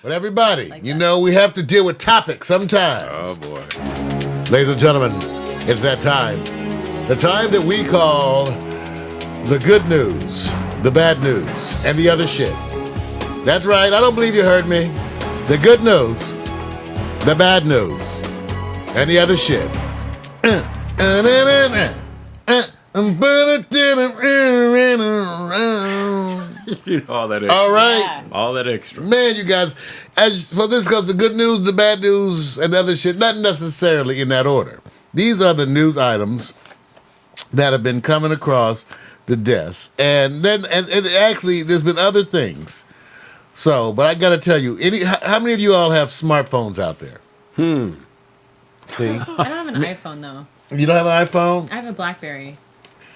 But everybody, Like you that. know, we have to deal with topics sometimes. Oh boy. Ladies and gentlemen, it's that time. The time that we call the good news, the bad news, and the other shit. That's right. I don't believe you heard me. The good news, the bad news, and the other shit. You know, all that extra. All right. Yeah. All that extra. Man, you guys, so this goes the good news, the bad news, and the other shit, not necessarily in that order. These are the news items that have been coming across the desk. And then, and actually, there's been other things. So, but I got to tell you, how many of you all have smartphones out there? See? I don't have an iPhone though. You don't have an iPhone? I have a BlackBerry.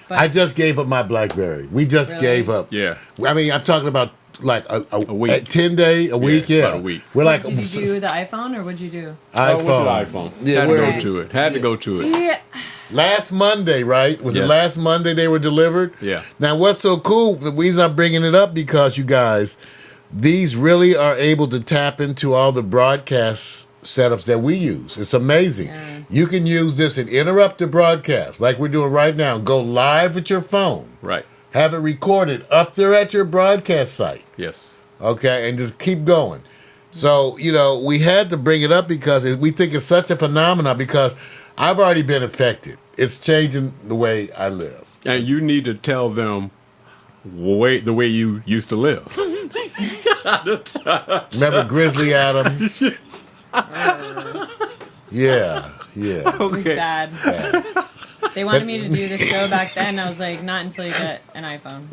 But I just gave up my BlackBerry. We just Really? gave up. Yeah. I mean, I'm talking about like a week. 10 day, a week, yeah. about a week. We're like, did you do the iPhone or what'd you do? I went to iPhone. the iPhone. Yeah, Had to where- go to it. Had to go to it. See, Last Monday, right? Was it Yes. last Monday they were delivered? Yeah. Now, what's so cool, the reason I'm bringing it up, because you guys, these really are able to tap into all the broadcast setups that we use. It's amazing. Yeah. You can use this and interrupt the broadcast like we're doing right now. Go live with your phone. Right. Have it recorded up there at your broadcast site. Yes. Okay, and just keep going. So, you know, we had to bring it up because we think it's such a phenomenon because I've already been affected. It's changing the way I live. And you need to tell them the way you used to live. Remember Grizzly Adams? Yeah. it was Okay. bad. Yeah. They wanted me to do the show back then. I was like, not until you get an iPhone.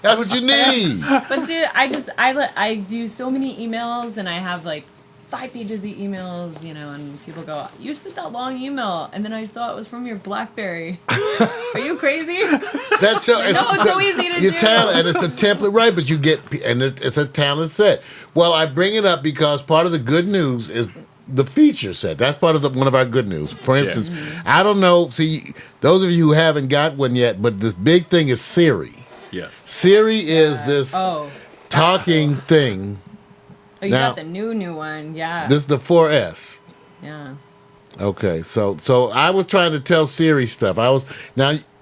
That's what you need. But see, I do so many emails, and I have like 5 pages of emails, you know, and people go, you sent that long email, and then I saw it was from your BlackBerry. Are you crazy? That's so, No, it's so easy to your do. talent, and it's a template, right? But you get, and it's a talent set. Well, I bring it up because part of the good news is the feature set. That's part of one of our good news. For instance, I don't know. See, those of you who haven't got one yet, but this big thing is Siri. Yes. Siri is this Oh, talking thing. you Now- got the new one. Yeah. This is the 4S. Yeah. Okay, so I was trying to tell Siri stuff.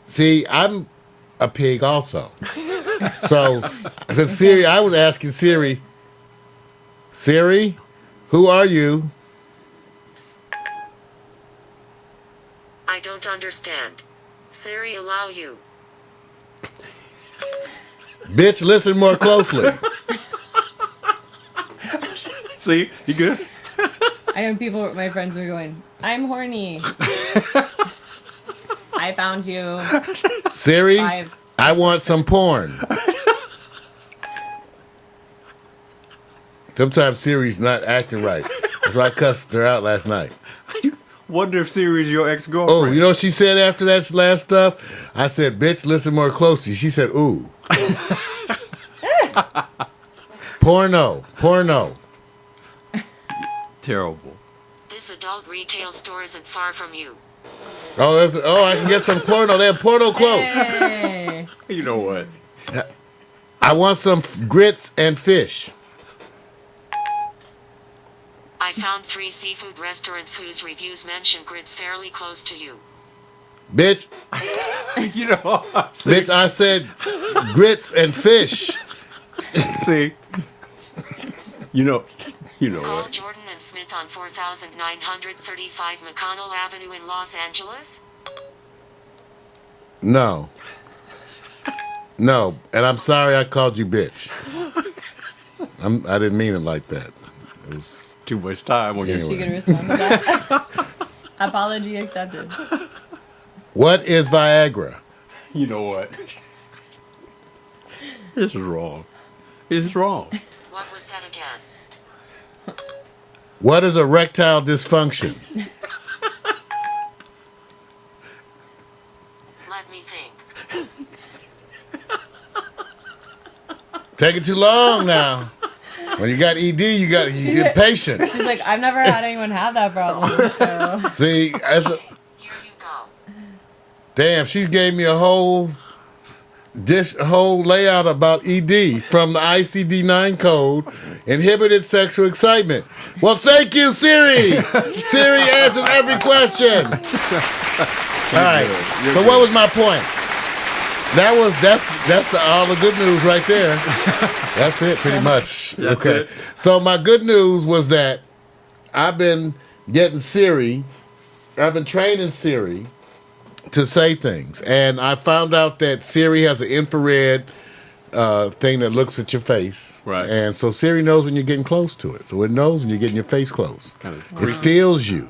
See, I'm a pig also. So I said, Siri, I was asking Siri, who are you? I don't understand. Siri, allow you. Bitch, listen more closely. See, you good? I know my friends were going, I'm horny. I found you. Siri, Five. I want some porn. Sometimes Siri's not acting right. So I cussed her out last night. Wonder if Siri's your ex-girlfriend. Oh, you know what she said after that last stuff? I said, bitch, listen more closely. She said, ooh. Porno. Terrible. This adult retail store isn't far from you. I can get some porno. They have porno clothes. Hey. You know what? I want some grits and fish. I found 3 seafood restaurants whose reviews mention grits fairly close to you. Bitch, You know. bitch, I said grits and fish. See. You know Call what? Jordan and Smith on 4935 McConnell Avenue in Los Angeles. No. And I'm sorry I called you bitch. I didn't mean it like that. It was Too much time on Is your she going to respond to that? Apology accepted. What is Viagra? You know what? This is wrong. This is wrong. What was that again? What is erectile dysfunction? Let me think. Taking too long now. When you got ED, you get patient. She's like, I've never had anyone have that problem. So. See, Here you go. damn, she gave me a whole This whole layout about ED from the ICD-9 code, inhibited sexual excitement. Well, thank you, Siri. Siri answers every question. All right. So what was my point? That's all the good news right there. That's it, pretty much. That's okay. it. So my good news was that I've been getting Siri. I've been training Siri to say things, and I found out that Siri has an infrared thing that looks at your face, Right. And so Siri knows when you're getting close to it. So it knows when you're getting your face close. Kind of It creepy. feels you.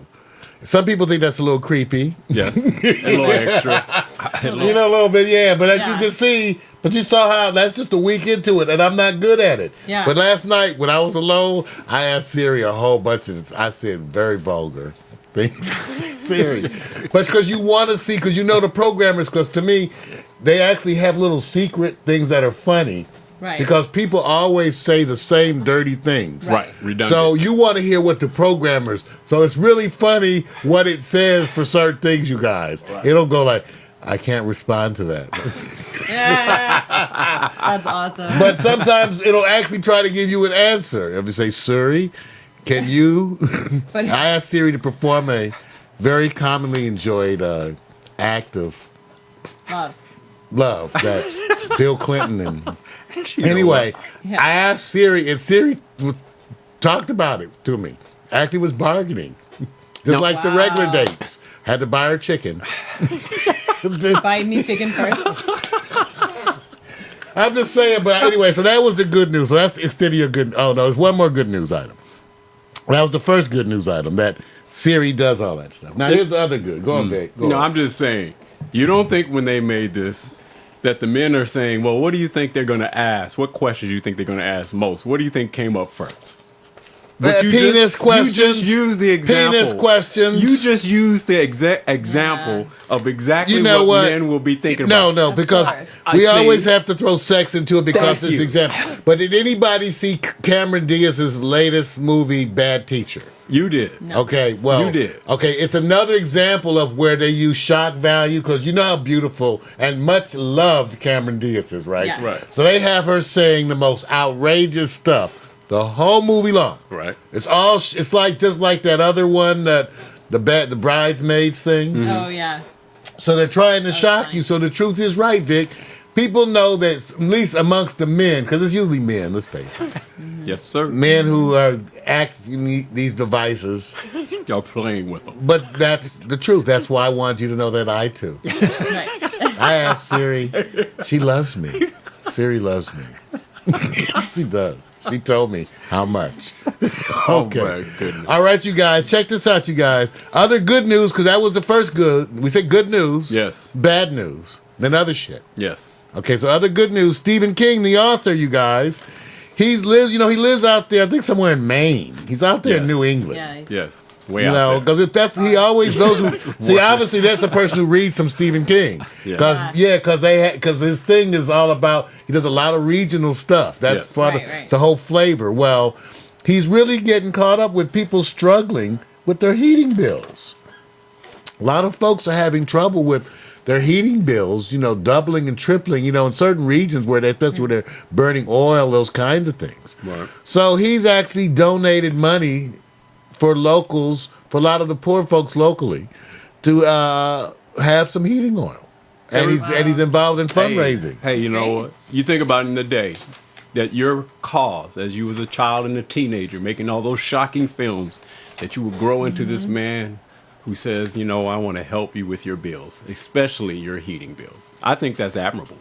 Some people think that's a little creepy. Yes. A little extra. You know, a little bit, yeah. But as you Yeah. can see, but you saw how that's just a week into it, and I'm not good at it. Yeah. But last night when I was alone, I asked Siri a whole bunch of, I said very vulgar things. Siri, but because you want to see, because you know the programmers, because to me, they actually have little secret things that are funny. Right. Because people always say the same dirty things. Right. Redundant. So you want to hear what the programmers. So it's really funny what it says for certain things, you guys. It'll go like, I can't respond to that. Yeah. That's awesome. But sometimes it'll actually try to give you an answer. It'll say, Siri, can you? But- I asked Siri to perform a very commonly enjoyed act of love that Bill Clinton and. Anyway, Yeah. I asked Siri, and Siri talked about it to me. Actually, was bargaining, just No. like the regular dates. Had to buy her chicken. Buy me chicken first. I'm just saying, but anyway, so that was the good news. So that's instead of your good. Oh no, there's one more good news item. That was the first good news item that Siri does all that stuff. Now here's the other good. Go on, Vic. Go No, on. I'm just saying. You don't think when they made this that the men are saying, well, what do you think they're going to ask? What questions do you think they're going to ask most? What do you think came up first? But you penis just, questions. You just used the example. Penis questions. You just used the example of exactly You know what? men will be thinking No, about. no, because course. we I see. always have to throw sex into it because Thank it's you. example. But did anybody see Cameron Diaz's latest movie, Bad Teacher? You did. Okay, well, You did. Okay, it's another example of where they use shock value because you know how beautiful and much loved Cameron Diaz is, right? Yes. Right. So they have her saying the most outrageous stuff the whole movie long. Right. It's all. It's like just like that other one that the bridesmaids things. Oh yeah. So they're trying to shock funny. you. So the truth is right, Vic. People know that, at least amongst the men, because it's usually men, let's face it. Yes, sir. Men who are acting these devices. Y'all playing with them. But that's the truth. That's why I want you to know that I too. Right. I asked Siri. She loves me. Siri loves me. She does. She told me how much. Oh, Okay. my goodness. All right, you guys. Check this out, you guys. Other good news, because that was the first good. We said good news. Yes. Bad news. Then other shit. Yes. Okay, so other good news. Stephen King, the author, you guys. He lives out there, I think somewhere in Maine. He's out there in Yes. New England. Yeah. he's- Yes. Way You out know, there. because if that's he always those who see. Obviously, that's the person who reads some Stephen King. Yeah. Because his thing is all about. He does a lot of regional stuff. That's Yes. part Right, of right. the whole flavor. Well, he's really getting caught up with people struggling with their heating bills. A lot of folks are having trouble with their heating bills. You know, doubling and tripling. You know, in certain regions where they, especially where they're burning oil, those kinds of things. Right. So he's actually donated money for locals, for a lot of the poor folks locally, to have some heating oil, and he's involved in fundraising. Hey, you know what? You think about in the day that your cause, as you was a child and a teenager, making all those shocking films, that you will grow into this man who says, you know, I want to help you with your bills, especially your heating bills. I think that's admirable.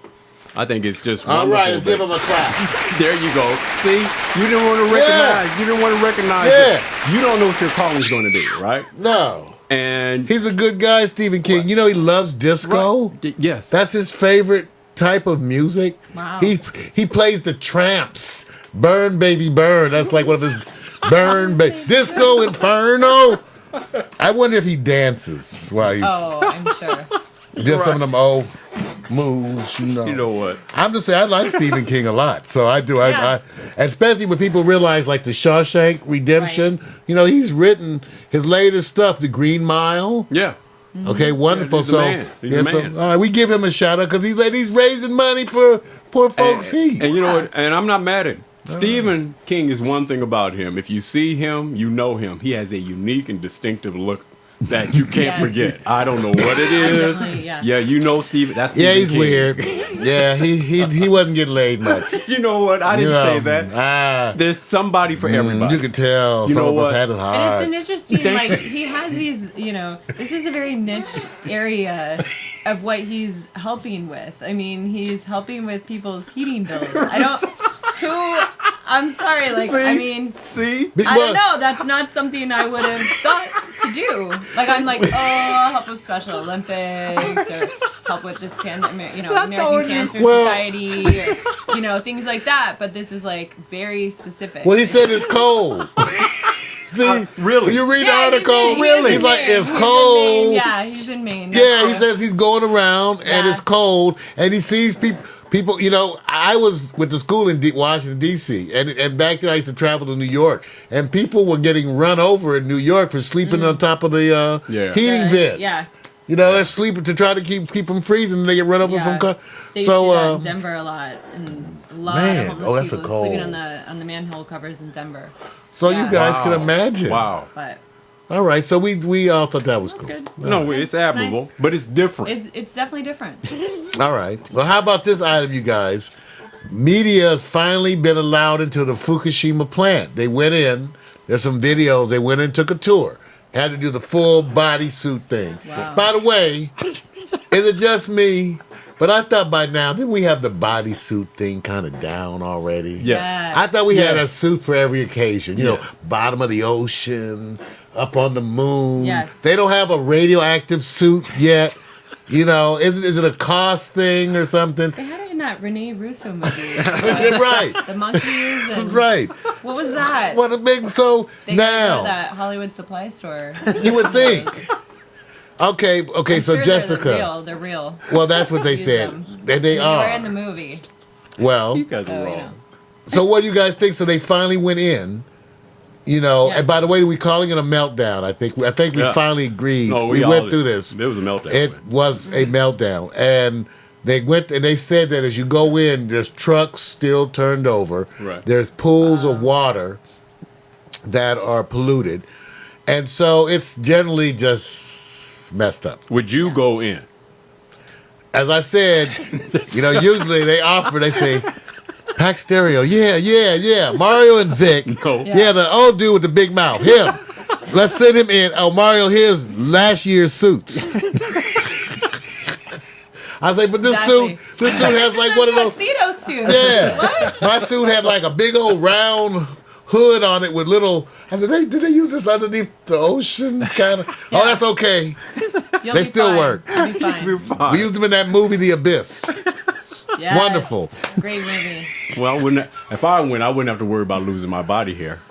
I think it's just All wonderful. right, let's that- give him a clap. There you go. See, you didn't want to recognize. You didn't want to recognize Yeah. it. You don't know what your calling's going to be, right? No, And he's a good guy, Stephen King. You know he loves disco. yes, That's his favorite type of music. Wow. He plays the Tramps. Burn, baby, burn. That's like one of his Disco Inferno. I wonder if he dances while he's Oh, I'm sure. just some of them old moves. you know what? I'm just saying I like Stephen King a lot, so I do. Yeah. I especially when people realize like the Shawshank Redemption. Right. You know, he's written his latest stuff, The Green Mile. Yeah, Okay, wonderful. he's a So, man. He's a man. all right, we give him a shout out because he's raising money for poor folks. And you know what? And I'm not mad at him. Stephen King is one thing about him. If you see him, you know him. He has a unique and distinctive look that you can't Yes. forget. I don't know what it is. Definitely, yeah. Yeah, you know Stephen. That's Yeah, Stephen he's King. weird. Yeah, he wasn't getting laid much. You know what? I didn't say that. There's somebody for everybody. You can tell You some know of us what? had it And hard. it's an interesting, like, he has these, this is a very niche area of what he's helping with. I mean, he's helping with people's heating bills. I'm sorry, like, I mean, See? I don't know, that's not something I would have thought to do. Like, I'm like, oh, I'll help with Special Olympics, or help with this American Cancer Well- Society, or, things like that. But this is, like, very specific. Well, he said it's cold. See, Really? when you read the Yeah, article, he's like, it's cold. Yeah, he's in Maine. Yeah, he says he's going around and Yeah. it's cold, and he sees people. I went to school in Washington D.C. and back then I used to travel to New York, and people were getting run over in New York for sleeping on top of the heating vents. Yeah. They're sleeping to try to keep from freezing, and they get run over from cars. They So, see that in Denver a lot, and a lot Man, of homeless that's a people sleeping cold. on the manhole covers in Denver. so Yeah. you guys Wow. can imagine. Wow. But All right, so we all thought that was that's cool. good. No, it's admirable, nice. but it's different. It's definitely different. All right. Well, how about this item, you guys? Media has finally been allowed into the Fukushima plant. They went in. There's some videos. They went in, took a tour. Had to do the full bodysuit thing. Wow. By the way, is it just me? But I thought by now, didn't we have the bodysuit thing kind of down already? Yes. I thought we had a Yes. suit for every occasion. You know, Yes. bottom of the ocean, up on the moon. Yes. They don't have a radioactive suit yet. Is it a cost thing or something? They had it in that Rene Russo movie. Right. The monkeys and Right. what was that? What a big so They got to now that Hollywood supply store. you would think. Okay, I'm so sure Jessica. they're real. Well, that's what they Use said. them. They They are. were in the movie, Well, You guys are so wrong. so what do you guys think? So they finally went in. Yeah. And by the way, we calling it a meltdown. I think we Yeah. finally agreed. No, we all went did. through this. It was a meltdown. It man. was a meltdown, and they went and they said that as you go in, there's trucks still turned over. Right. There's pools of water that are polluted, and so it's generally just messed up. Would you go in? As I said, usually they say. Pack Stereo, yeah. Mario and Vic. No. Yeah, the old dude with the big mouth. Him. Let's send him in. Oh, Mario, here's last year's suits. I say, but this Exactly. suit has like one of those. tuxedo suit. Yeah. What? My suit had like a big old round hood on it with little. I said, did they use this underneath the ocean? Kind of. Oh, that's okay. You'll They be still fine. work. You'll be fine. You're fine. We used them in that movie, The Abyss. Yes. Wonderful. Great movie. Well, if I win, I wouldn't have to worry about losing my body hair.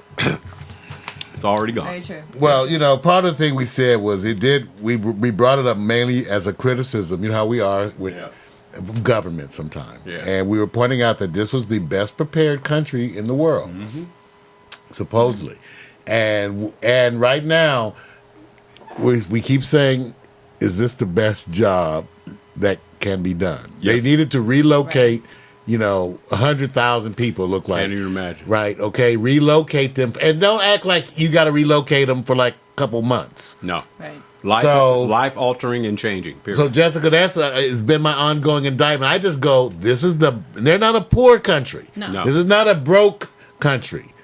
It's already gone. Very true. Well, part of the thing we said was we brought it up mainly as a criticism. You know how we are with government sometimes. Yeah. And we were pointing out that this was the best prepared country in the world, supposedly. And right now, we keep saying, is this the best job that can be done? Yes. They needed to relocate, 100,000 people look like. Can't even imagine. Right, okay, relocate them. And don't act like you got to relocate them for like a couple months. No. Right. Life altering and changing. Period. So, Jessica, it's been my ongoing indictment. I just go, they're not a poor country. No. No. This is not a broke country.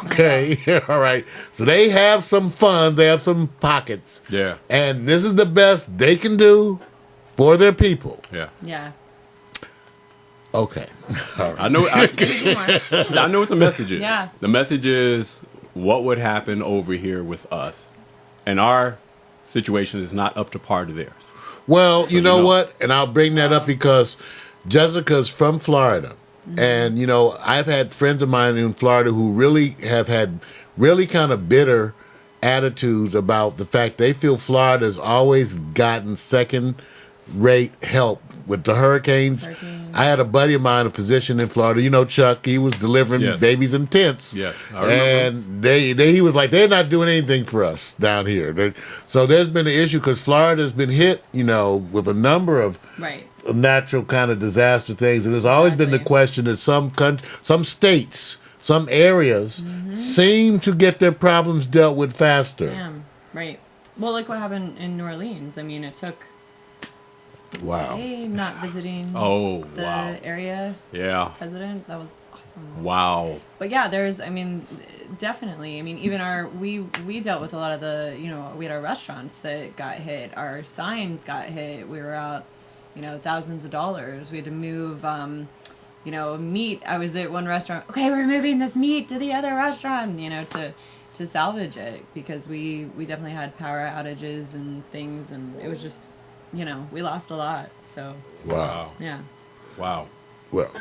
Okay, all right. So they have some funds, they have some pockets. Yeah. And this is the best they can do for their people. Yeah. Yeah. Okay. I know. I know what the message is. Yeah. The message is what would happen over here with us, and our situation is not up to par to theirs. Well, you know you know. what? And I'll bring that up because Jessica's from Florida. And, I've had friends of mine in Florida who really have had really kind of bitter attitudes about the fact they feel Florida's always gotten second-rate help with the hurricanes. I had a buddy of mine, a physician in Florida. You know, Chuck. He was delivering Yes. babies in tents. Yes, I remember. And he was like, they're not doing anything for us down here. So there's been an issue because Florida's been hit, with a number of Right. natural kind of disaster things, and there's always been the Exactly. question that some states, some areas seem to get their problems dealt with faster. Damn. Right. Well, look what happened in New Orleans. I mean, it took Wow. not visiting Oh, the wow. area Yeah. president. That was awesome. Wow. But yeah, definitely. I mean, even we dealt with a lot of we had our restaurants that got hit. Our signs got hit. We were out, thousands of dollars. We had to move, meat. I was at one restaurant. Okay, we're moving this meat to the other restaurant, to salvage it because we definitely had power outages and things, and it was just, we lost a lot. So Wow. yeah. Wow. Well,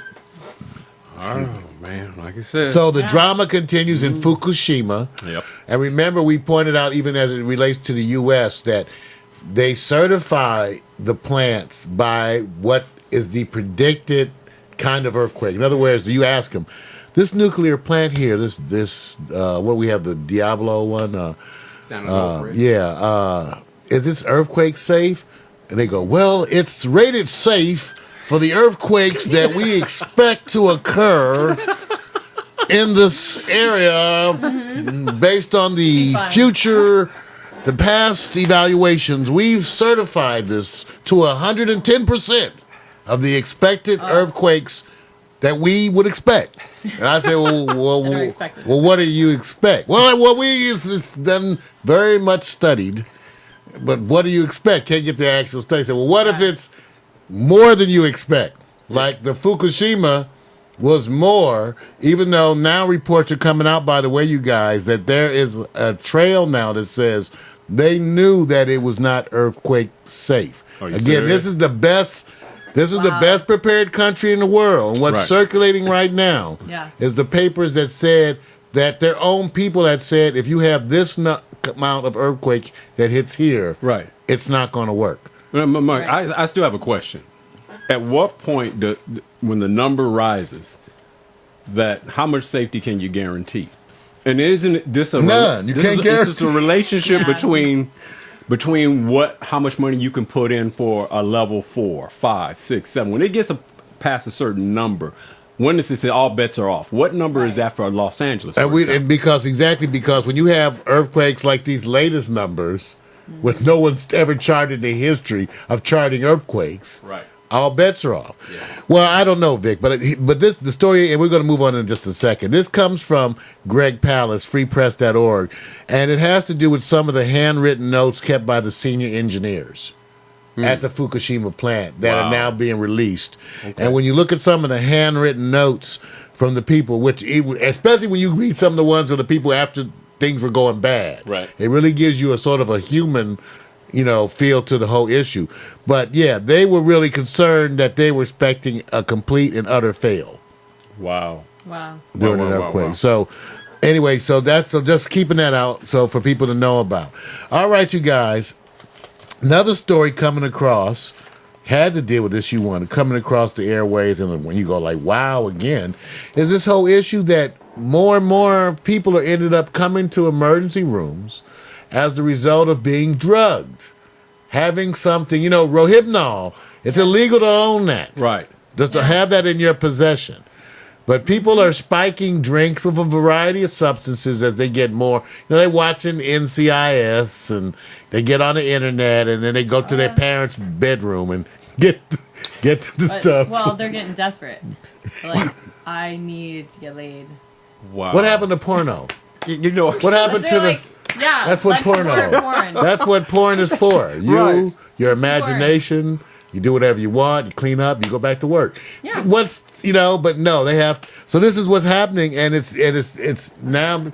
Oh, man. Like I said. so the drama continues in Fukushima. Yep. And remember, we pointed out, even as it relates to the U.S., that they certify the plants by what is the predicted kind of earthquake. In other words, you ask them, this nuclear plant here, what we have, the Diablo one, Stand over it. is this earthquake safe? And they go, well, it's rated safe for the earthquakes that we expect to occur in this area based on the future, the past evaluations. We've certified this to 110% of the expected earthquakes that we would expect. And I say, well, That are expected. well, what do you expect? Well, it's done very much studied, but what do you expect? Can't get the actual study. So, well, what if it's more than you expect? Like the Fukushima was more, even though now reports are coming out, by the way, you guys, that there is a trail now that says they knew that it was not earthquake safe. Are you Again, serious? this is the best. This is the Wow. best prepared country in the world. And what's Right. circulating right now Yeah. is the papers that said that their own people had said if you have this amount of earthquake that hits here, Right. it's not going to work. Mike, Right. I still have a question. At what point, when the number rises, that how much safety can you guarantee? And isn't this a None. You can't this is a relationship Yeah. between how much money you can put in for a level 4, 5, 6, 7. When it gets past a certain number, when does it say all bets are off? What number is that for Los Angeles? And for example? because when you have earthquakes like these latest numbers, with no one's ever charted the history of charting earthquakes, Right. all bets are off. Yeah. Well, I don't know, Vic, but the story, and we're going to move on in just a second. This comes from Greg Palast, freepress.org, and it has to do with some of the handwritten notes kept by the senior engineers at the Fukushima plant that Wow. are now being released. And when you look at some of the handwritten notes from the people, especially when you read some of the ones of the people after things were going bad, Right. it really gives you a sort of a human feel to the whole issue. But yeah, they were really concerned that they were expecting a complete and utter fail Wow. Wow. during Wow, an wow, earthquake. wow. So anyway, so just keeping that out so for people to know about. All right, you guys. Another story coming across, had to deal with this, coming across the airways, and when you go like, wow, again, is this whole issue that more and more people are ended up coming to emergency rooms as the result of being drugged. Having something, Rohypnol, it's illegal to own that. Right. Just to have that in your possession. But people are spiking drinks with a variety of substances as they get more. They're watching NCIS and they get on the internet and then they go to their parents' bedroom and get the But, stuff. well, they're getting desperate. They're like, I need to get laid. Wow. What happened to porno? You know What happened They're to like, yeah, That's what let's support porno. porn. That's what porn is for. You, Right. your imagination. You do whatever you want. You clean up. You go back to work. Yeah. But no, they have. So this is what's happening, and it's now.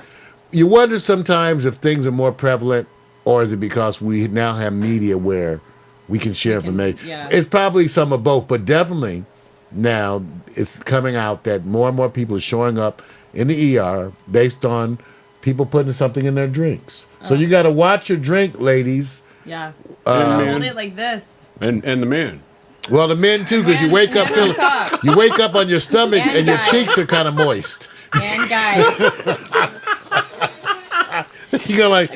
You wonder sometimes if things are more prevalent, or is it because we now have media where we can share information? yeah. It's probably some of both, but definitely now it's coming out that more and more people are showing up in the ER based on people putting something in their drinks. So you got to watch your drink, ladies. Yeah. And Hold men. it like this. And the men. Well, the men too, because you wake up feeling, you wake up on your stomach and your cheeks are kind of moist. And guys, You go like,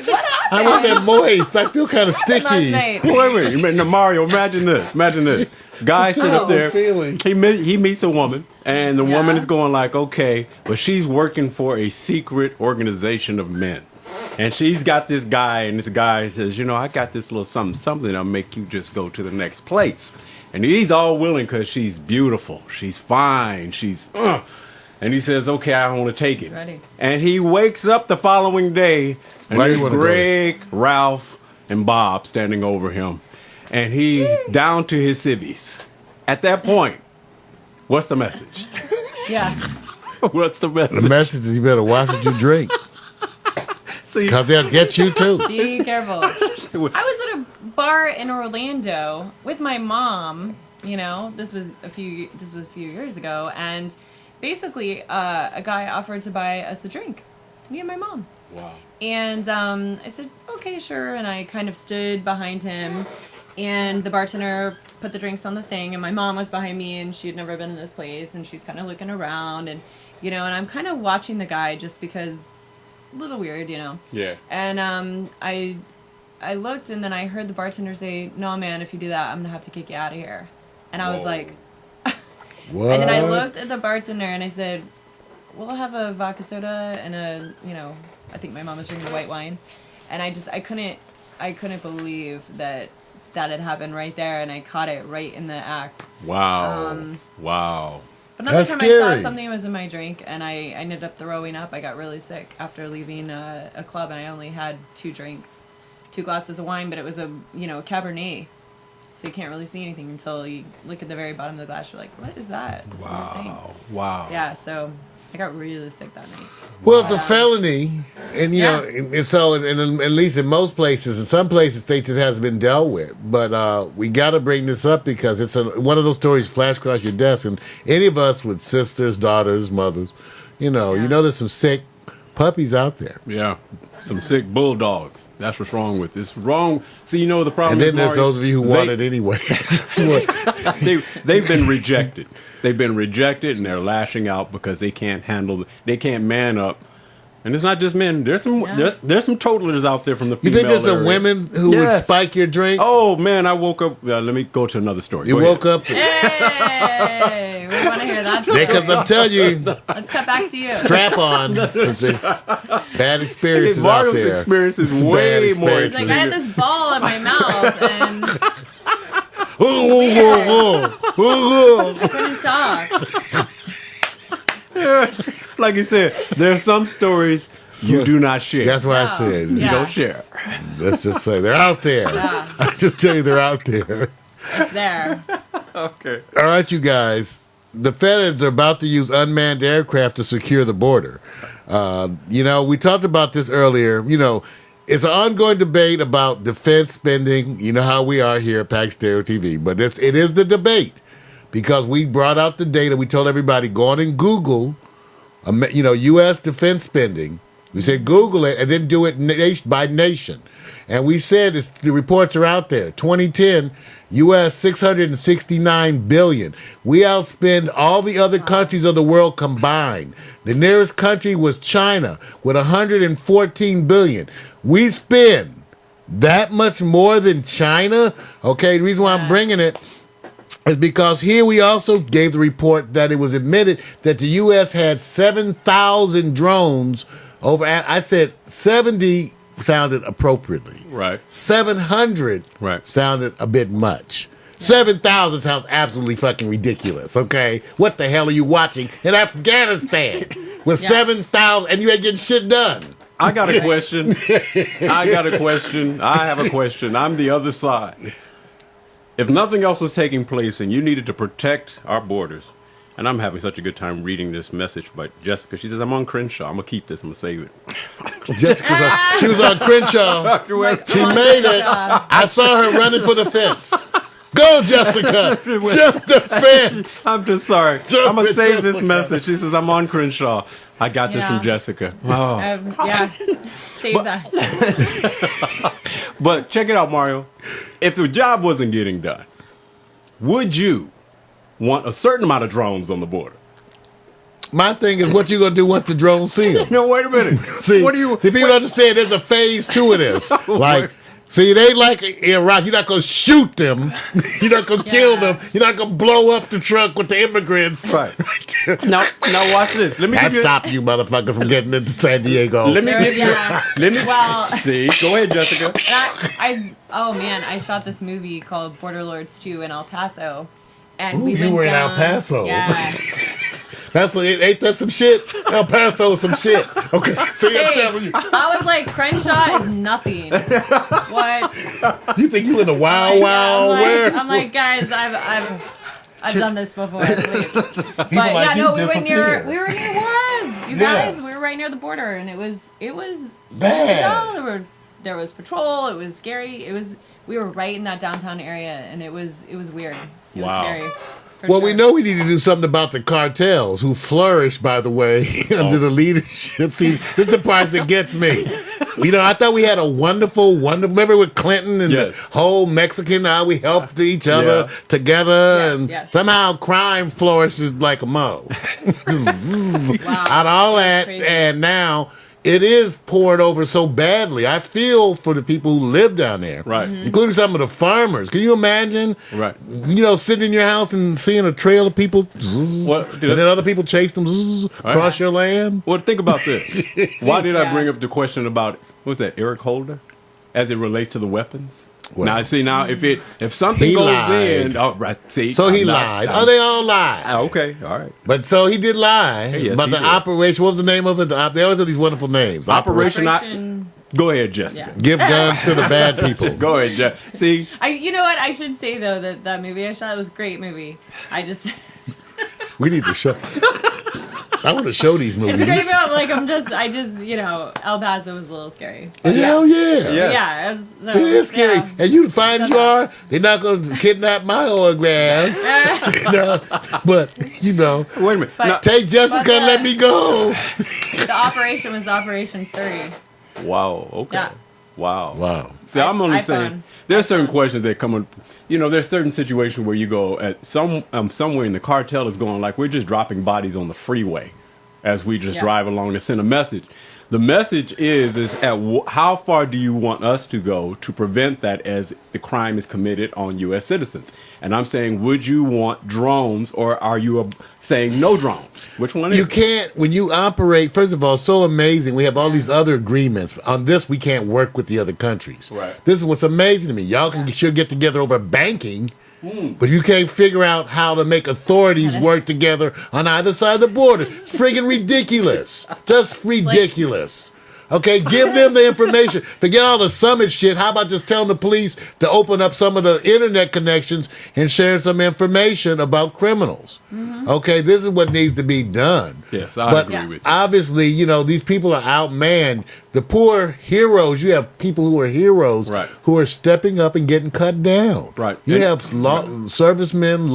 I want that moist. I feel kind of last sticky. night. Wait a minute. Now, Mario, imagine this. Imagine this. Guy sit up there. feeling. He meets a woman, and the Yeah. woman is going like, okay, but she's working for a secret organization of men. And she's got this guy, and this guy says, I got this little something that'll make you just go to the next place. And he's all willing because she's beautiful. She's fine. And he says, okay, I want to take it. Ready. And he wakes up the following day, and Why you there's wanna go? Greg, Ralph, and Bob standing over him. And he's down to his civvies. At that point, what's the message? Yeah. What's the message? The message is you better watch what you drink, See, because they'll get you too. Be careful. I was at a bar in Orlando with my mom. This was a few years ago, and basically, a guy offered to buy us a drink, me and my mom. wow. And I said, okay, sure. And I kind of stood behind him. And the bartender put the drinks on the thing. And my mom was behind me, and she had never been in this place. And she's kind of looking around. And, and I'm kind of watching the guy just because, a little weird, Yeah. And I looked, and then I heard the bartender say, no, man, if you do that, I'm going to have to kick you out of here. And I was Whoa. like... What? And then I looked at the bartender and I said, we'll have a vodka soda and I think my mom was drinking white wine. And I couldn't believe that had happened right there, and I caught it right in the act. Wow. Wow. But another That's time I scary. saw something was in my drink, and I ended up throwing up. I got really sick after leaving a club, and I only had 2 drinks, 2 glasses of wine, but it was a Cabernet. So you can't really see anything until you look at the very bottom of the glass. You're like, what is that? This weird thing. Wow. Wow. Yeah, so I got really sick that night. Well, it's a felony, and Yeah. and so, and at least in most places, in some places, states it has been dealt with. But we got to bring this up because it's one of those stories flash across your desk, and any of us with sisters, daughters, mothers, you know there's some sick puppies out there, Yeah. Some sick bulldogs. That's what's wrong with it. It's wrong. See, the problem and then is, there's Mario, those of you who want it anyway. That's what- they've been rejected. They've been rejected, and they're lashing out because they can't man up. And it's not just men. There's some there's some totalers out there from the You female think there's some area. women who would Yes. spike your drink? Oh man, I woke up. Let me go to another story. You Go woke ahead. up. Hey, we want to hear that. Because I'm telling you, Let's cut back to you. strap on. Since it's bad experiences out Mario's there. experience is Some way bad more. experiences. Like I had this ball in my mouth and I couldn't talk. Like you said, there are some stories you do not share. That's what I No. said. You Yeah. don't share. Let's just say they're out there. Yeah. I just tell you they're out there. It's there. Okay. All right, you guys. The feds are about to use unmanned aircraft to secure the border. We talked about this earlier. It's an ongoing debate about defense spending. You know how we are here at Pax Stereo TV. But it is the debate because we brought out the data. We told everybody, go on and Google, U.S. defense spending. We said Google it and then do it nation by nation. And we said the reports are out there. 2010, U.S. $669 billion. We outspend all the other countries of the world combined. The nearest country was China with $114 billion. We spend that much more than China. Okay, the reason why I'm bringing it is because here we also gave the report that it was admitted that the U.S. had 7,000 drones over. I said 70 sounded appropriately. Right. 700 Right. sounded a bit much. 7,000 sounds absolutely fucking ridiculous, okay? What the hell are you watching in Afghanistan with 7,000 and you ain't getting shit done? I got a question. I have a question. I'm the other side. If nothing else was taking place and you needed to protect our borders, and I'm having such a good time reading this message by Jessica. She says, I'm on Crenshaw. I'm going to keep this. I'm going to save it. Jessica's she was on Crenshaw. She made it. I saw her running for the fence. Go, Jessica. Jump the fence. I'm just sorry. Jump I'm going to it, save this Jessica. message. She says, I'm on Crenshaw. I got this Yeah. from Jessica. Oh. Yeah. Save that. But check it out, Mario. If the job wasn't getting done, would you want a certain amount of drones on the border? My thing is, what you gonna do once the drones see them? No, wait a minute. See, what do you? see, people understand there's a phase 2 of this. Like, see, they like Iraq. You're not gonna shoot them. You're not gonna kill them. You're not gonna blow up the truck with the immigrants. Right. there. Now watch this. Let me That give you. stopped you, motherfucker, from getting into San Diego. Let me There- give you. yeah. Let me. Well- See, go ahead, Jessica. Oh man, I shot this movie called Border Lords 2 in El Paso. And Ooh, we you went were in down, El Paso. Yeah. Ain't that some shit? El Paso is some shit. Okay, see, I'm Hey, telling you. I was like, Crenshaw is nothing. What? You think you in the wild, wild where? I'm like, guys, I've done this before. Please. But like, yeah, you no, we were disappeared. near Juarez. You Yeah. guys, we were right near the border, and it was Bad. no, there was patrol. It was scary. We were right in that downtown area, and it was weird. It Wow. was scary. for Well, sure. we know we need to do something about the cartels who flourish, by the way, under the leadership. See, this is the part that gets me. You know, I thought we had a wonderful, remember with Clinton and Yes. the whole Mexican, how we helped each other Yeah. together, Yes, and yes. somehow crime flourishes like a mo. Wow. Out of all That's that, crazy. and now it is poured over so badly. I feel for the people who live down there, Right. Mm-hmm. including some of the farmers. Can you imagine? Right. You know, sitting in your house and seeing a trail of people, Well, and then other people chase them across your land. Well, think about this. Why did I Yeah. bring up the question about what's that, Eric Holder, as it relates to the weapons? Well, now, see, if something he goes lied. in, oh, right, see, So he I'm not- lied. I'm- They all lied. okay, all right. But so he did lie. Yes, but he the did. operation, what was the name of it? They always have these wonderful names. Operation. Operation- Go ahead, Jessica. Yeah. Give guns to the bad people. Go ahead, Jessica. See, You know what? I should say though that movie I shot was a great movie. I just We need to show. I want to show these movies. it's a great film. Like I just El Paso was a little scary. Hell yeah. Yeah. Yes. Yeah, it was, See, it's scary. yeah. And you fine as you are, they're not going to kidnap my old ass. No, but, you know, wait a minute. But- Now- take Jessica But, and let me go. The operation was Operation Surrey. wow. Okay. Yeah. Wow. Wow. See, I'm only iPhone. saying there's certain questions that come up. You know, there's certain situations where you go at somewhere in the cartel is going like we're just dropping bodies on the freeway as we just Yeah. drive along to send a message. The message is how far do you want us to go to prevent that as the crime is committed on U.S. citizens? And I'm saying, would you want drones or are you saying no drones? Which one is You it? can't, when you operate, first of all, so amazing. We have all these other agreements. On this, we can't work with the other countries. Right. This is what's amazing to me. Y'all can sure get together over banking, but you can't figure out how to make authorities work together on either side of the border. It's friggin' ridiculous. Just ridiculous. Okay, give them the information. Forget all the summit shit. How about just telling the police to open up some of the internet connections and share some information about criminals? Okay, this is what needs to be done. Yes, I But agree with you. obviously, you know, these people are outmanned. The poor heroes, you have people who are heroes Right. who are stepping up and getting cut down. Right. You And- have servicemen,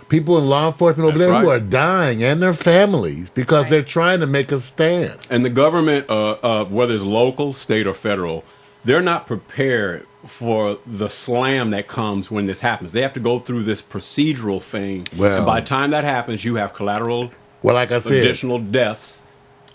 people in law enforcement over That's there who right. are dying and their families because they're trying to make a stand. And the government, whether it's local, state, or federal, they're not prepared for the slam that comes when this happens. They have to go through this procedural thing. Well- and by the time that happens, you have collateral Well, like I said, additional deaths,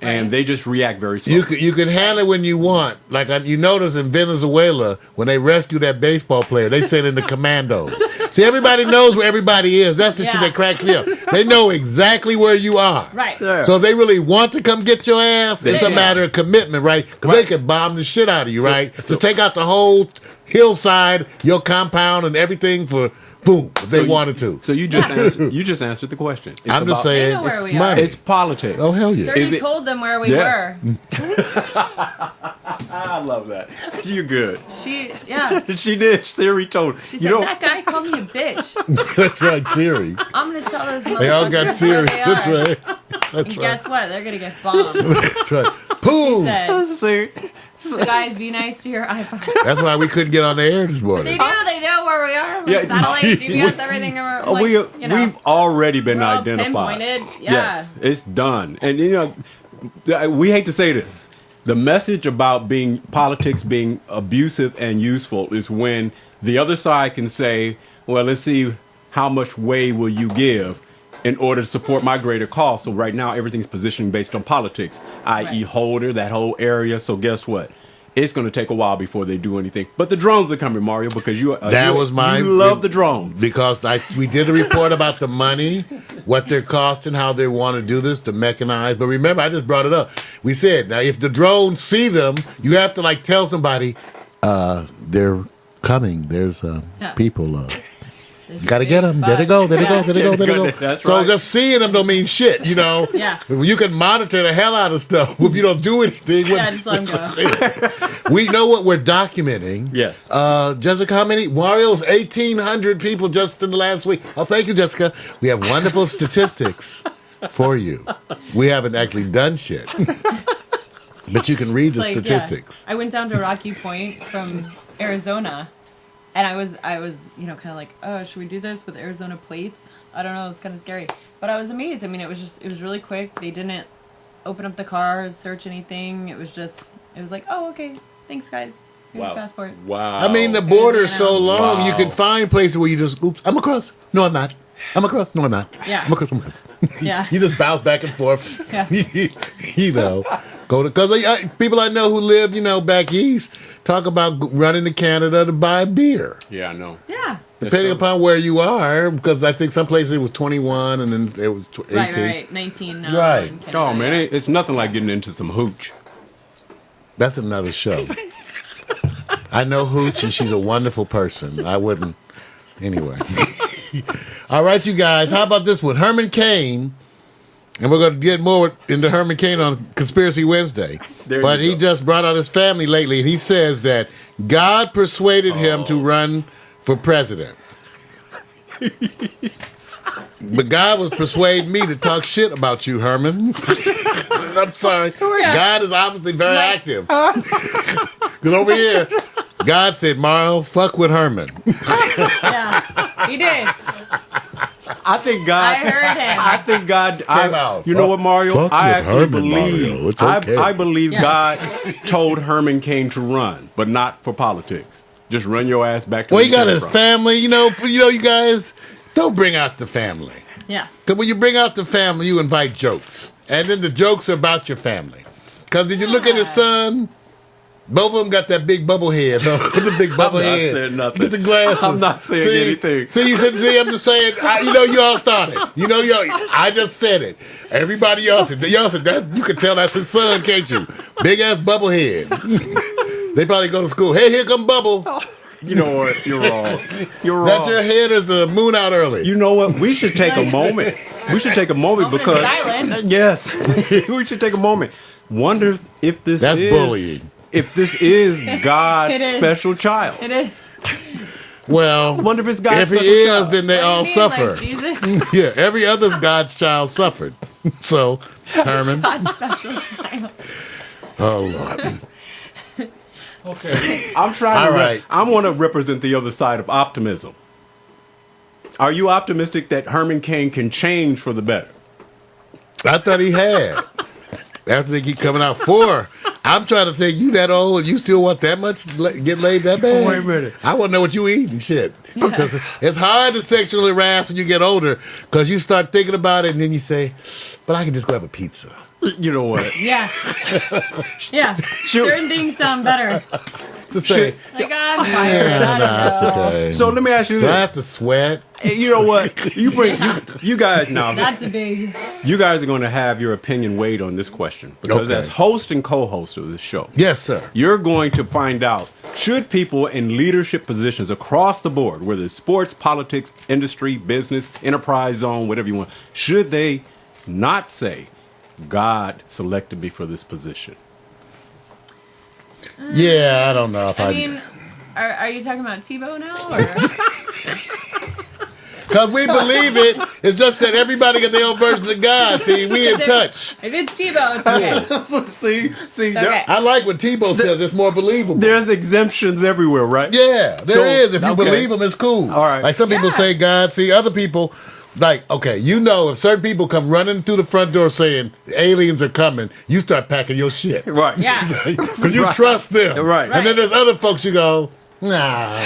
and Right. they just react very slowly. you can handle it when you want. Like you notice in Venezuela, when they rescue that baseball player, they send in the commandos. See, everybody knows where everybody is. That's the shit Yeah. that cracks me up. They know exactly where you are. Right. Yeah. So if they really want to come get your ass, it's a can. matter of commitment, right? Because Right. they could bomb the shit out of you, right? so- So take out the whole hillside, your compound, and everything for boom if they So you- wanted to. So you just answered the question. It's I'm just about- saying, They know where it's we are. money. It's politics. Oh hell yeah! Surrey Is it- told them where we Yes. were. I love that. You're good. Yeah. She did. Siri told. She you said, know, that guy called me a bitch. That's right, Siri. I'm going to tell those They all got motherfuckers Siri. where they That's are. right. That's And right. guess what? They're going to get bombed. That's right. Boom. Said, Siri. so guys, be nice to your iPhone. That's why we couldn't get on the air this They morning. do. They know where we are. With Yeah. satellite, GPS, everything. Like, We've already been we're all identified. pinpointed. Yeah. Yes, it's done. And we hate to say this. The message about politics being abusive and useful is when the other side can say, "Well, let's see how much way will you give in order to support my greater cause? So right now, everything's positioning based on politics, i.e. Right. Holder, that whole area. So guess what? It's going to take a while before they do anything. But the drones are coming, Mario, because you love the drones. Because we did a report about the money, what they're costing, how they want to do this, to mechanize. But remember, I just brought it up. We said, now, if the drones see them, you have to, like, tell somebody, they're coming. There's people. You gotta get them. There they go. There they go. There they go. There they go. That's So right. just seeing them don't mean shit, you know. Yeah. You can monitor the hell out of stuff if you don't do anything. Yeah, just let them go. We know what we're documenting. Yes. Jessica, how many? Mario's 1,800 people just in the last week. Oh, thank you, Jessica. We have wonderful statistics for you. We haven't actually done shit, but you can read the Like, yeah. statistics. I went down to Rocky Point from Arizona, and I was, kind of like, oh, should we do this with Arizona plates? I don't know, it was kind of scary, but I was amazed. I mean, it was really quick. They didn't open up the cars, search anything. It was like, oh, okay, thanks, guys. Here's your passport. Wow. I mean, the border's so long, Wow. you can find places where you just, oops, I'm across. No, I'm not. I'm across. No, I'm not. Yeah. I'm across. I'm across. Yeah. You just bounce back and forth. Yeah. You know, because people I know who live, back east, talk about running to Canada to buy beer. Yeah, I know. Yeah. Depending upon where you are, because I think some places it was 21 and then it was 18. Right. 19 now. Right. in Canada. Oh, man, it's nothing like getting into some hooch. That's another show. I know Hooch, and she's a wonderful person. I wouldn't. Anyway. All right, you guys. How about this one? Herman Cain. And we're going to get more into Herman Cain on Conspiracy Wednesday. There But you he go. just brought out his family lately, and he says that God persuaded him to run for president. But God was persuading me to talk shit about you, Herman. I'm sorry. God is obviously very active. Because over here, God said, Mario, fuck with Herman. Yeah. He did. I think God. I heard him. I think God. out. You know what, Mario? Fuck I with actually Herman, believe. Mario. It's okay. I believe Yeah. God told Herman Cain to run, but not for politics. Just run your ass back to. Well, where he got came his from. family. You guys, don't bring out the family. Yeah. Because when you bring out the family, you invite jokes. And then the jokes are about your family. Because did you look at his son? Both of them got that big bubble head. Huh? The big bubble I'm not head. saying nothing. Get the glasses. I'm not saying anything. See, you shouldn't see. I'm just saying. You all thought it. I just said it. Everybody else said that. You can tell that's his son, can't you? Big ass bubble head. They probably go to school. Hey, here come Bubble. You know what? You're wrong. You're wrong. That's your head. Is the moon out early? You know what? We should take a moment. We should take a moment Moment of because silence. yes, we should take a moment. Wonder if this That's is bullying. If this is God's It is. special child. It is. Well, Wonder if it's God's if he special is, child. then they all What do you mean, suffer. like Jesus, Yeah, every other God's child suffered. So, Herman. God's special child. Oh, Lord. Okay. I'm trying All to. right. I want to represent the other side of optimism. Are you optimistic that Herman Cain can change for the better? I thought he had. After they keep coming out 4. I'm trying to think, you that old and you still want that much get laid that bad? Wait a minute. I want to know what you eating, shit. Because it's hard to sexually harass when you get older because you start thinking about it and then you say, but I can just grab a pizza. You know what? Yeah. Yeah. Shoot. Certain things sound better. Just say, Like, I'm tired. I don't know. okay. So let me ask you Do I this. have to sweat? You know what? You guys now. That's a big. You guys are going to have your opinion weighed on this question because Okay. as host and co-host of this show, Yes, sir. you're going to find out should people in leadership positions across the board, whether it's sports, politics, industry, business, enterprise zone, whatever you want, should they not say, God selected me for this position? Yeah, I don't know if I mean, are you talking about Tebow now? Or? Because we believe it. It's just that everybody got their own version of God. See, we in touch. If it's Tebow, it's okay. see, It's okay. I like what Tebow says. It's more believable. there's exemptions everywhere, right? Yeah, there is. If you okay. believe them, it's cool. All right. Like some people Yeah. say God. See, other people, like, okay, if certain people come running through the front door saying aliens are coming, you start packing your shit. Right. Yeah. Because you Right. trust them. Right. And then there's other folks you go, Nah.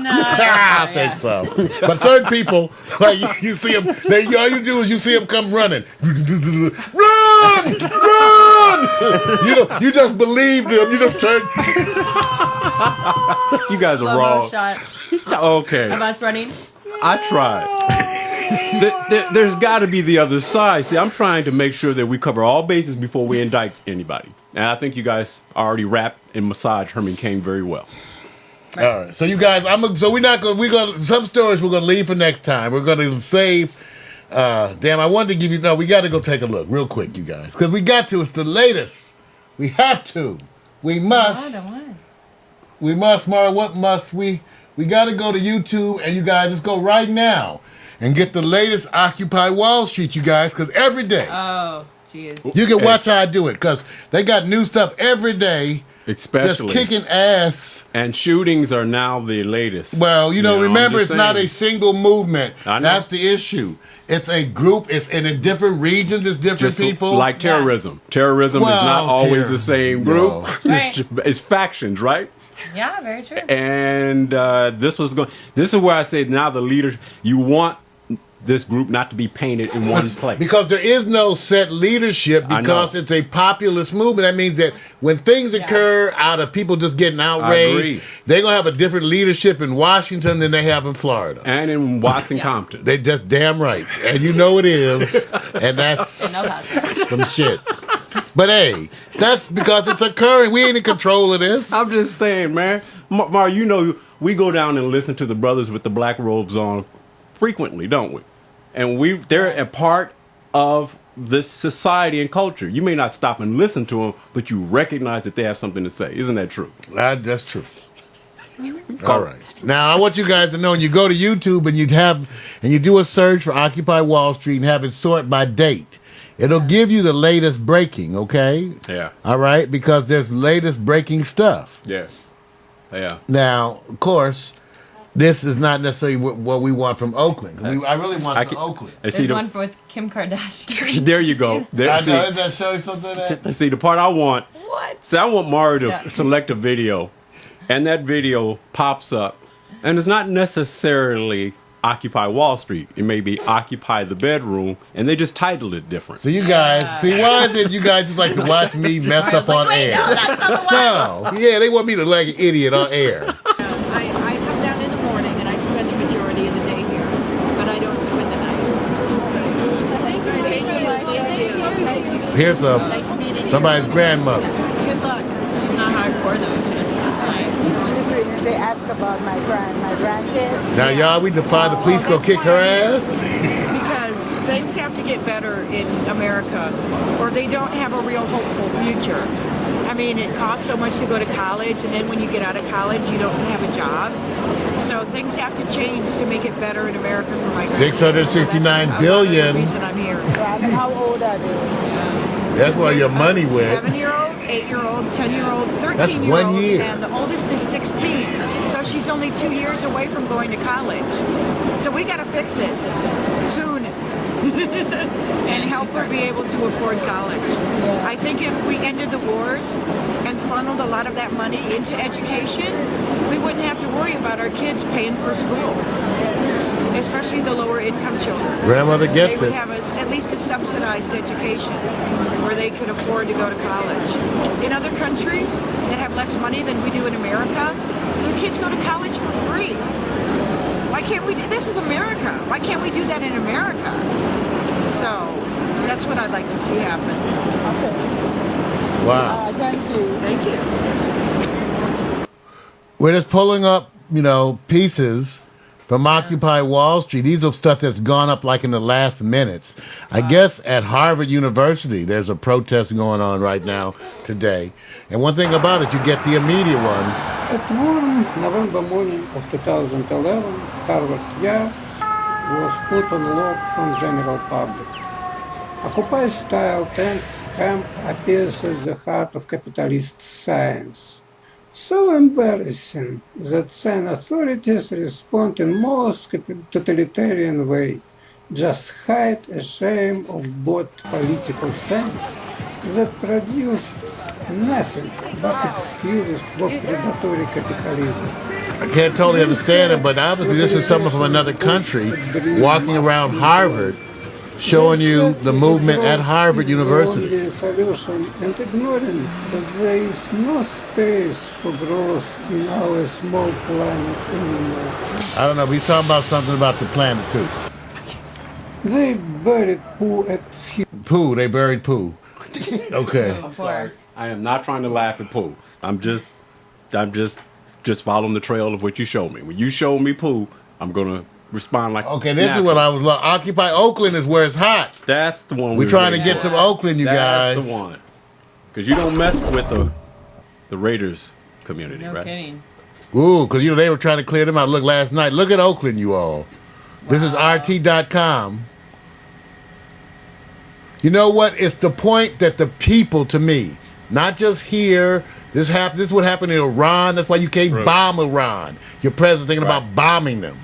No, I think so. But certain people, like you see them, all you do is you see them come running. Run! Run! You just believe them. You just turn. You guys are Slow-mo wrong. shot Okay. of us running. I tried. There's got to be the other side. See, I'm trying to make sure that we cover all bases before we indict anybody. And I think you guys already rapped and massaged Herman Cain very well. All right. So you guys, so we're not going. We're going. Some stories we're going to leave for next time. We're going to save. Damn, I wanted to give you. No, we got to go take a look real quick, you guys, because we got to. It's the latest. We have to. We must. We must, Mara. What must we? We got to go to YouTube, and you guys, let's go right now and get the latest Occupy Wall Street, you guys, because every day Oh, jeez. you can watch how I do it, because they got new stuff every day. Especially. Just kicking ass. And shootings are now the latest. Well, remember, I'm it's just not a saying. single movement. I know. That's the issue. It's a group. It's in different regions. It's different Just people. like terrorism. Terrorism is not Well, always the same group. no. It's factions, right? Yeah, very true. And this is where I say now the leader, you want this group not to be painted in one place. Because there is no set leadership, I because know. it's a populist movement. That means that when things occur out of people just getting outraged, agree. they're going to have a different leadership in Washington than they have in Florida. And in Watson Yeah. Compton. They just damn right. And you know it is. And that's some shit. But hey, that's because it's occurring. We ain't in control of this. I'm just saying, man. Mar, we go down and listen to the brothers with the black robes on frequently, don't we? And they're a part of this society and culture. You may not stop and listen to them, but you recognize that they have something to say. Isn't that true? That's true. All right. Now I want you guys to know, when you go to YouTube and you do a search for Occupy Wall Street and have it sort by date, it'll give you the latest breaking, okay? Yeah. All right? Because there's latest breaking stuff. Yeah. Yeah. Now, of course, this is not necessarily what we want from Oakland. I really want the Oakland. And see There's one with Kim Kardashian. there you go. There, I know, see, isn't that show you something like that? see, the part I want. What? See, I want Mario to Yeah. select a video, and that video pops up, and it's not necessarily Occupy Wall Street. It may be Occupy the Bedroom, and they just titled it different. So you guys, why is it you guys just like to watch me mess up on air? No, that's not the one. No, yeah, they want me to like an idiot on air. I come down in the morning and I spend the majority of the day here, but I don't spend the night. Thank you. Here's Nice meeting somebody's you. grandmother. Good luck. She's not hardcore though. She doesn't have time. They ask about my grandkids. Now, y'all, we defy the police go kick her ass. Because things have to get better in America, or they don't have a real hopeful future. I mean, it costs so much to go to college, and then when you get out of college, you don't have a job. So things have to change to make it better in America for my grandkids. 669 That's billion. another reason I'm here. How old are they? That's where your money went. 7-year-old, 8-year-old, 10-year-old, 13-year-old. That's 1 year. And the oldest is 16. So she's only 2 years away from going to college. So we got to fix this soon. And help her be able to afford college. I think if we ended the wars and funneled a lot of that money into education, we wouldn't have to worry about our kids paying for school, especially the lower income children. Grandmother gets They would it. have at least a subsidized education where they could afford to go to college. In other countries that have less money than we do in America, their kids go to college for free. Why can't we? This is America. Why can't we do that in America? So that's what I'd like to see happen. Okay. Wow. Thank you. Thank you. We're just pulling up, pieces from Occupy Wall Street. These are stuff that's gone up like in the last minutes. I guess at Harvard University, there's a protest going on right now today. And one thing about it, you get the immediate ones. At morning, November morning of 2011, Harvard Yard was put on lock from general public. Occupy-style tent camp appears at the heart of capitalist science. So embarrassing that then authorities respond in most totalitarian way. Just hide a shame of both political sense that produces nothing but excuses for predatory capitalism. I can't totally understand it, but obviously this is someone from another country walking around Harvard showing you the movement at Harvard University. The solution and ignoring that there is no space for growth in our small planet anymore. I don't know, but he's talking about something about the planet too. They buried Pooh at his Pooh, they buried Pooh. Okay. I'm sorry. I am not trying to laugh at Pooh. I'm just following the trail of what you showed me. When you showed me Pooh, I'm gonna respond like. Okay, this is what I was like. Occupy Oakland is where it's hot. That's the one. We're trying to get to Oakland, you guys. That's the one. Because you don't mess with the Raiders community, No right? kidding. Ooh, because they were trying to clear them out. Look, last night. Look at Oakland, you all. This is RT.com. You know what? It's the point that the people, to me, not just here. This is what happened in Iran. That's why you can't bomb Iran. Your president's thinking about bombing them.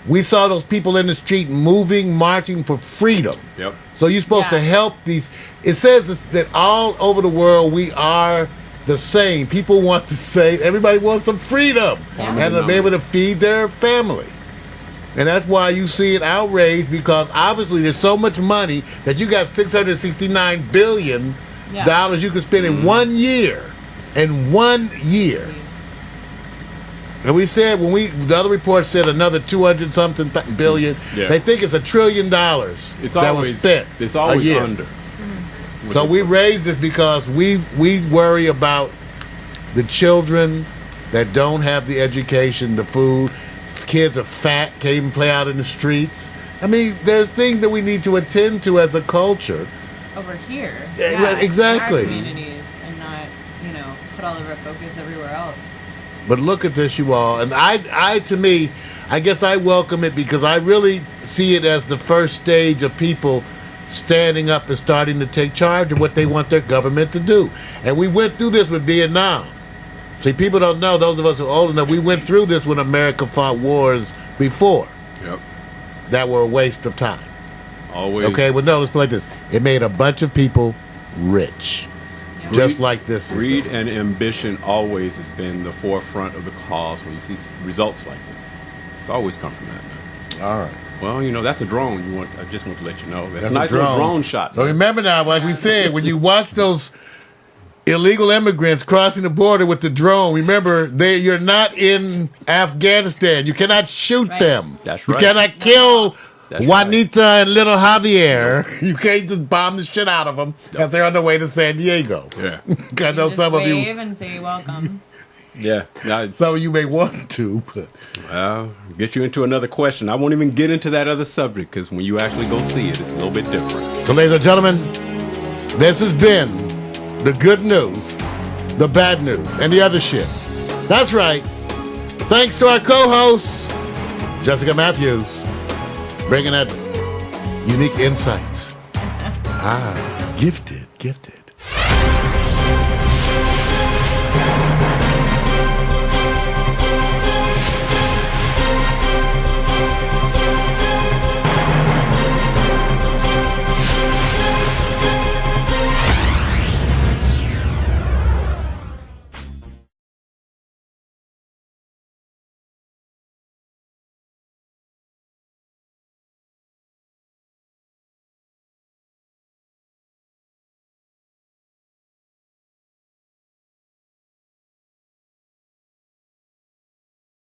We saw those people in the street moving, marching for freedom. Yep. So you're supposed to help these. It says that all over the world we are the same. People want to say, everybody wants some freedom and to be able to feed their family. And that's why you see an outrage, because obviously there's so much money that you got $669 billion you can spend in 1 year. In 1 year. And we said, the other report said another 200 something billion. Yeah. They think it's $1 trillion that was spent It's always a year. under. So we raised this because we worry about the children that don't have the education, the food. Kids are fat, can't even play out in the streets. I mean, there's things that we need to attend to as a culture. Over here. Yeah, exactly. In our communities, and not, put all of our focus everywhere else. But look at this, you all. And to me, I guess I welcome it because I really see it as the first stage of people standing up and starting to take charge of what they want their government to do. And we went through this with Vietnam. See, people don't know, those of us who are old enough, we went through this when America fought wars before. Yep. That were a waste of time. Always. Okay, well, no, let's put it like this. It made a bunch of people rich. Yep. Just like this. Greed and ambition always has been the forefront of the cause when you see results like this. It's always come from that, man. All right. Well, that's a drone. I just want to let you know. That's a a nice little drone shot. So remember now, like we said, when you watch those illegal immigrants crossing the border with the drone, remember, you're not in Afghanistan. You cannot shoot them. That's You right. cannot kill That's Juanita and little Javier. You can't just bomb the shit out of them as they're on their way to San Diego. Yeah. I know Just some of wave you. and say welcome. Yeah. Some of you may want to, but Well, get you into another question. I won't even get into that other subject because when you actually go see it, it's a little bit different. so, ladies and gentlemen, this has been the good news, the bad news, and the other shit. That's right. Thanks to our co-host, Jessica Matthews, bringing that unique insights. Gifted.